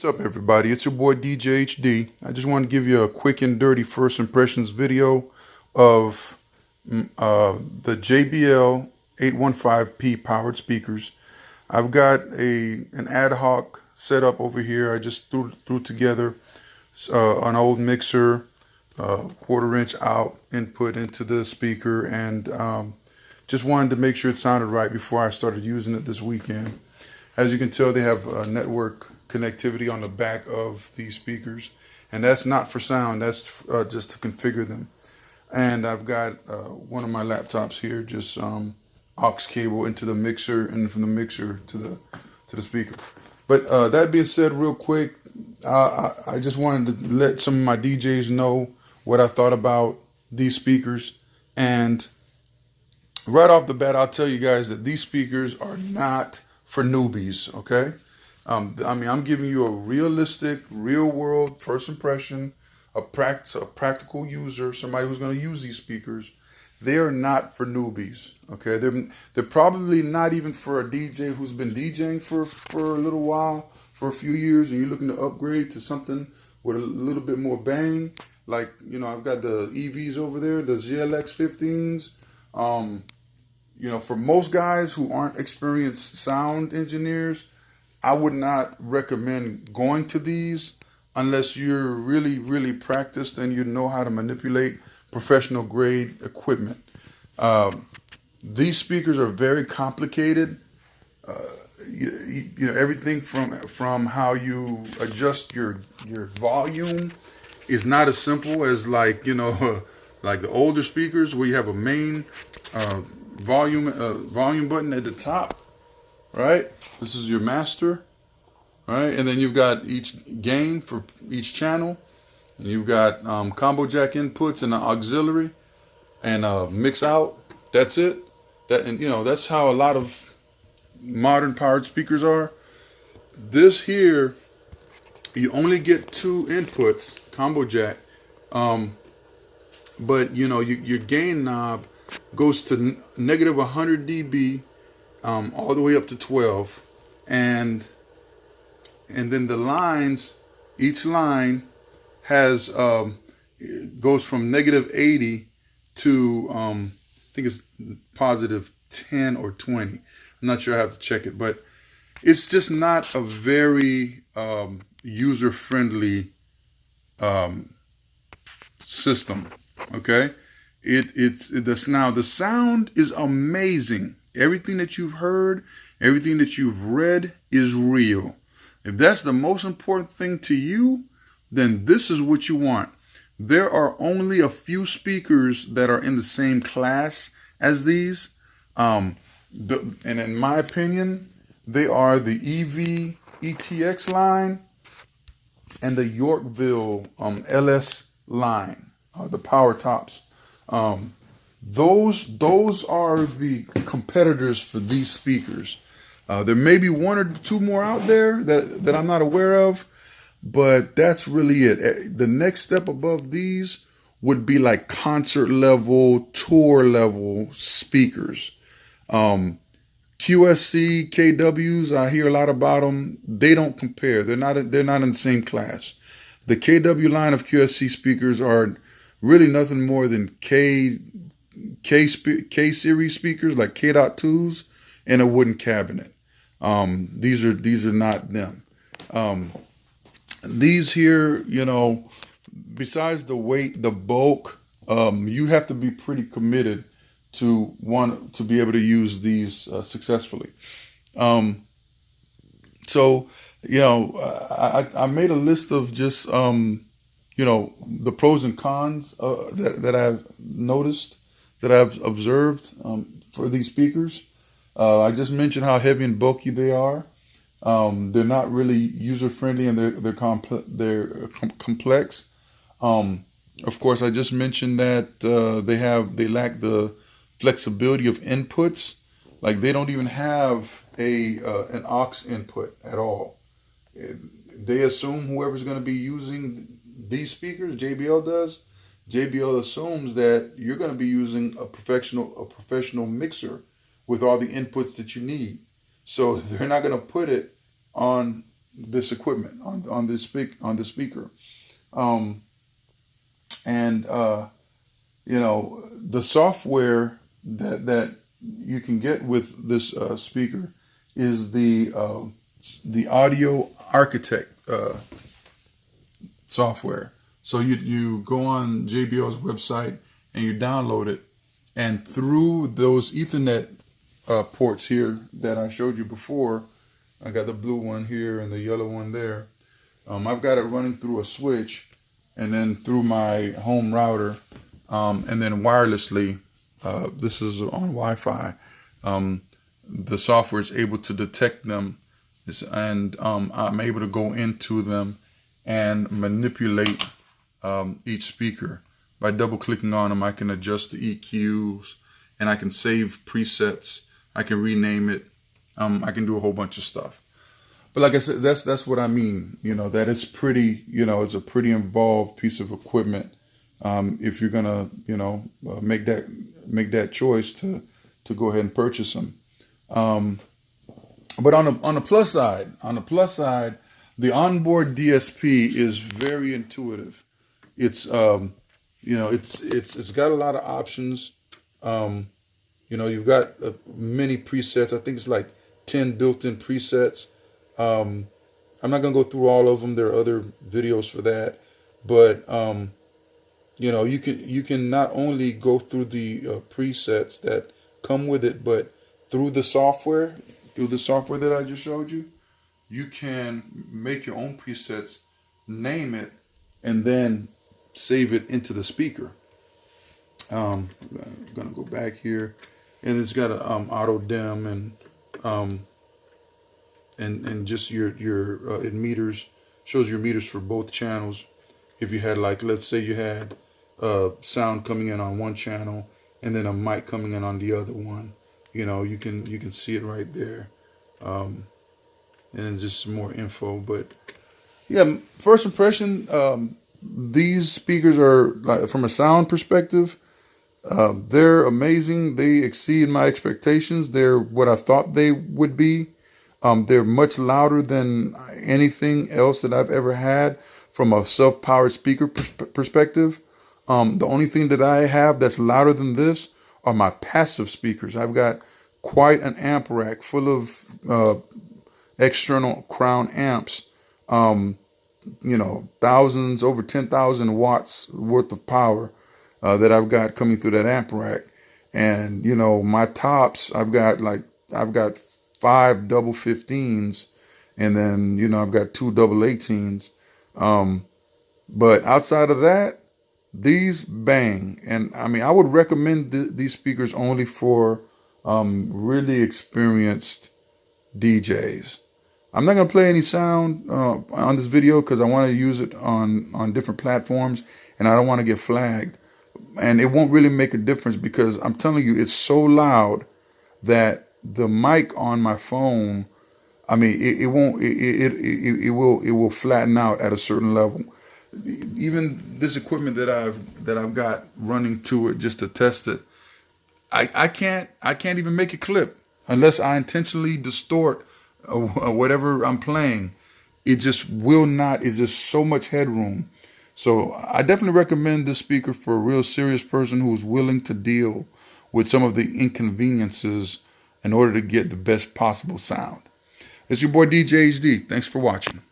What's up, everybody? It's your boy DJ HD. I just want to give you a quick and dirty first impressions video of the JBL 815P powered speakers. I've got an ad hoc setup over here. I just threw together an old mixer, 1/4 inch out input into the speaker, and just wanted to make sure it sounded right before I started using it this weekend. As you can tell, they have network connectivity on the back of these speakers, and that's not for sound, that's just to configure them. And I've got one of my laptops here, just aux cable into the mixer, and from the mixer to the speaker. But that being said, real quick, I just wanted to let some of my DJs know what I thought about these speakers. And right off the bat, I'll tell you guys that these speakers are not for newbies, okay? I mean, I'm giving you a realistic, real-world first impression, a practical user, somebody who's going to use these speakers. They are not for newbies, okay? They're probably not even for a DJ who's been DJing for a little while, for a few years, and you're looking to upgrade to something with a little bit more bang. Like, you know, I've got the EVs over there, the ZLX 15s. You know, for most guys who aren't experienced sound engineers, I would not recommend going to these unless you're really, really practiced and you know how to manipulate professional grade equipment. These speakers are very complicated. You know, everything from how you adjust your volume is not as simple as, like, you know, like the older speakers where you have a main volume button at the top, right? This is your master, right? And then you've got each gain for each channel, and you've got combo jack inputs and an auxiliary and mix out. That's it. And you know, that's how a lot of modern powered speakers are. This here, you only get 2 inputs, combo jack, but you know, your gain knob goes to negative 100 dB all the way up to 12, and then the lines, each line has goes from negative 80 to I think it's positive 10 or 20. I'm not sure, I have to check it, but it's just not a very user-friendly system. Okay. Now the sound is amazing. Everything that you've heard, everything that you've read is real. If that's the most important thing to you, then this is what you want. There are only a few speakers that are in the same class as these. And in my opinion, they are the EV ETX line and the Yorkville LS line, the power tops. Those are the competitors for these speakers. There may be 1 or 2 more out there that I'm not aware of, but that's really it. The next step above these would be like concert level, tour level speakers. QSC, KWs, I hear a lot about them. They don't compare. They're not in the same class. The KW line of QSC speakers are really nothing more than K series speakers, like K.2s, in a wooden cabinet. These are not them. These here, you know, besides the weight, the bulk, you have to be pretty committed to want to be able to use these successfully. So, you know, I made a list of just you know, the pros and cons that I've noticed, that I've observed for these speakers. I just mentioned how heavy and bulky they are. They're not really user friendly, and they're complex. Of course, I just mentioned that they lack the flexibility of inputs. Like, they don't even have an aux input at all. They assume whoever's going to be using these speakers, JBL does. JBL assumes that you're going to be using a professional mixer with all the inputs that you need. So they're not going to put it on this equipment on this speaker. And you know, the software that you can get with this speaker is the Audio Architect software. So you go on JBL's website and you download it, and through those Ethernet ports here that I showed you before, I got the blue one here and the yellow one there. I've got it running through a switch, and then through my home router, and then wirelessly. This is on Wi-Fi. The software is able to detect them, and I'm able to go into them and manipulate each speaker. By double clicking on them, I can adjust the EQs, and I can save presets. I can rename it. I can do a whole bunch of stuff. But like I said, that's what I mean. You know, that it's pretty. You know, it's a pretty involved piece of equipment. If you're gonna, you know, make that choice to go ahead and purchase them. But on the plus side, the onboard DSP is very intuitive. It's you know, it's got a lot of options. You know, you've got many presets. I think it's like 10 built-in presets. I'm not gonna go through all of them. There are other videos for that, but you know, you can not only go through the presets that come with it, but through the software that I just showed you, you can make your own presets, name it, and then save it into the speaker. I'm gonna go back here, and it's got a auto dim and just your it meters, shows your meters for both channels. If you had, like, let's say you had sound coming in on one channel and then a mic coming in on the other one, you know, you can see it right there. And then just some more info. But yeah, first impression, these speakers are, like, from a sound perspective, they're amazing. They exceed my expectations. They're what I thought they would be. They're much louder than anything else that I've ever had from a self-powered speaker perspective. The only thing that I have that's louder than this are my passive speakers. I've got quite an amp rack full of external crown amps. You know, thousands, over 10,000 watts worth of power that I've got coming through that amp rack. And, you know, my tops, I've got 5 double 15s, and then, you know, I've got 2 double 18s. But outside of that, these bang. And I mean, I would recommend these speakers only for really experienced DJs. I'm not going to play any sound on this video because I want to use it on different platforms, and I don't want to get flagged. And it won't really make a difference because I'm telling you, it's so loud that the mic on my phone, I mean, it will flatten out at a certain level. Even this equipment that I've got running to it just to test it, I can't even make a clip unless I intentionally distort whatever I'm playing. It just will not. It's just so much headroom. So I definitely recommend this speaker for a real serious person who's willing to deal with some of the inconveniences in order to get the best possible sound. It's your boy DJ HD. Thanks for watching.